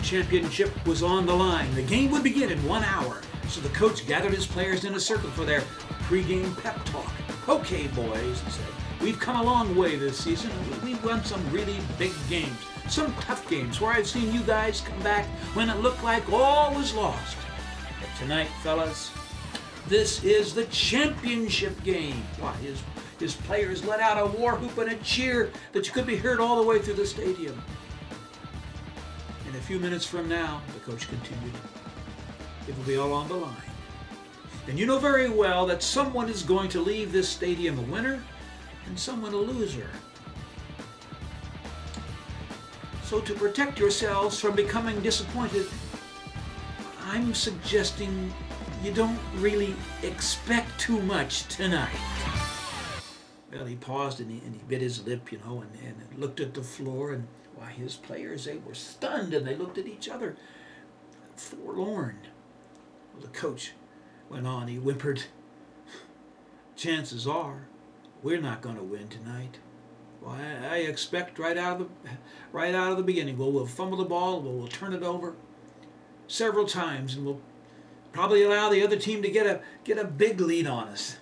championship was on the line. The game would begin in 1 hour, so the coach gathered his players in a circle for their pregame pep talk. Okay, boys, he said, we've come a long way this season. We've won some really big games, some tough games where I've seen you guys come back when it looked like all was lost. But tonight, fellas, this is the championship game. Why, his players let out a war whoop and a cheer that could be heard all the way through the stadium. In a few minutes from now, the coach continued, it will be all on the line. And you know very well that someone is going to leave this stadium a winner and someone a loser. So to protect yourselves from becoming disappointed, I'm suggesting you don't really expect too much tonight. Well, he paused and he bit his lip, and looked at the floor, and why, his players, they were stunned, and they looked at each other, forlorn. Well, the coach went on, he whimpered, chances are we're not going to win tonight. Well, I expect right out of the beginning, we'll fumble the ball, we'll turn it over several times, and we'll probably allow the other team to get a big lead on us.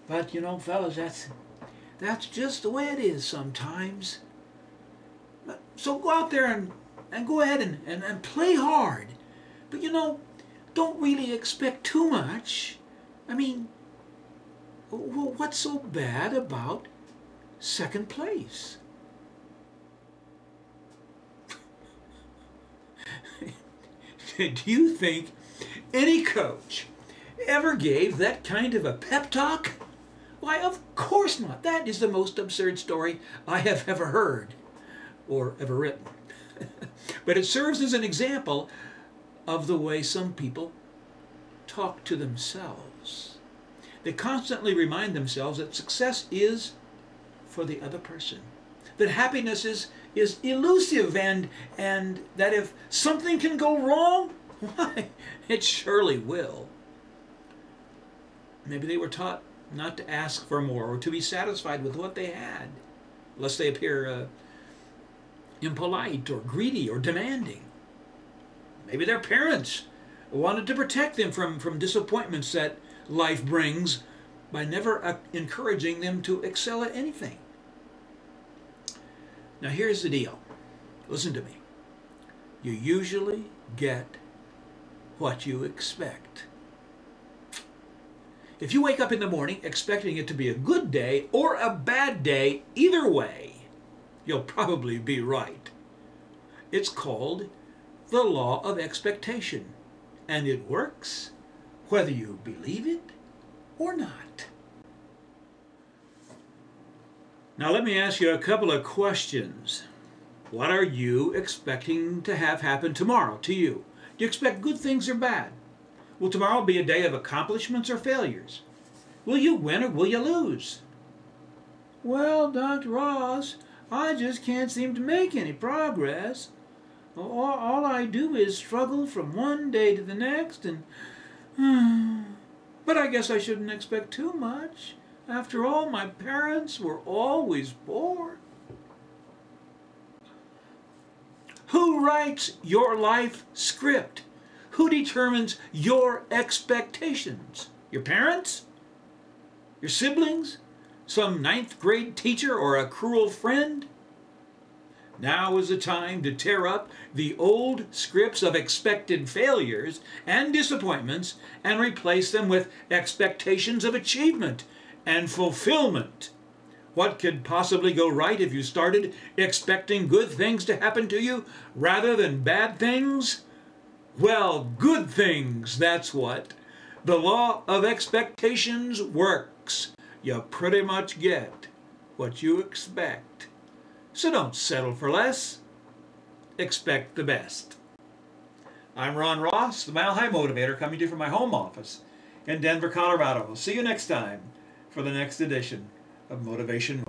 But fellas, that's just the way it is sometimes. So go out there and go ahead and play hard. But don't really expect too much. I mean, what's so bad about second place? Do you think any coach ever gave that kind of a pep talk? Why, of course not. That is the most absurd story I have ever heard or ever written. But it serves as an example of the way some people talk to themselves. They constantly remind themselves that success is for the other person, that happiness is elusive, and that if something can go wrong, why, it surely will. Maybe they were taught not to ask for more or to be satisfied with what they had, lest they appear impolite or greedy or demanding. Maybe their parents wanted to protect them from disappointments that life brings by never encouraging them to excel at anything. Now here's the deal. Listen to me. You usually get what you expect. If you wake up in the morning expecting it to be a good day or a bad day, either way, you'll probably be right. It's called the law of expectation, and it works whether you believe it or not. Now let me ask you a couple of questions. What are you expecting to have happen tomorrow to you? Do you expect good things or bad? Will tomorrow be a day of accomplishments or failures? Will you win or will you lose? Well, Dr. Ross, I just can't seem to make any progress. All I do is struggle from one day to the next, and but I guess I shouldn't expect too much. After all, my parents were always poor. Who writes your life script? Who determines your expectations? Your parents? Your siblings? Some ninth grade teacher or a cruel friend? Now is the time to tear up the old scripts of expected failures and disappointments and replace them with expectations of achievement and fulfillment. What could possibly go right if you started expecting good things to happen to you rather than bad things? Well, good things, that's what. The law of expectations works. You pretty much get what you expect. So don't settle for less. Expect the best. I'm Ron Ross, the Mile High Motivator, coming to you from my home office in Denver, Colorado. We'll see you next time for the next edition of Motivation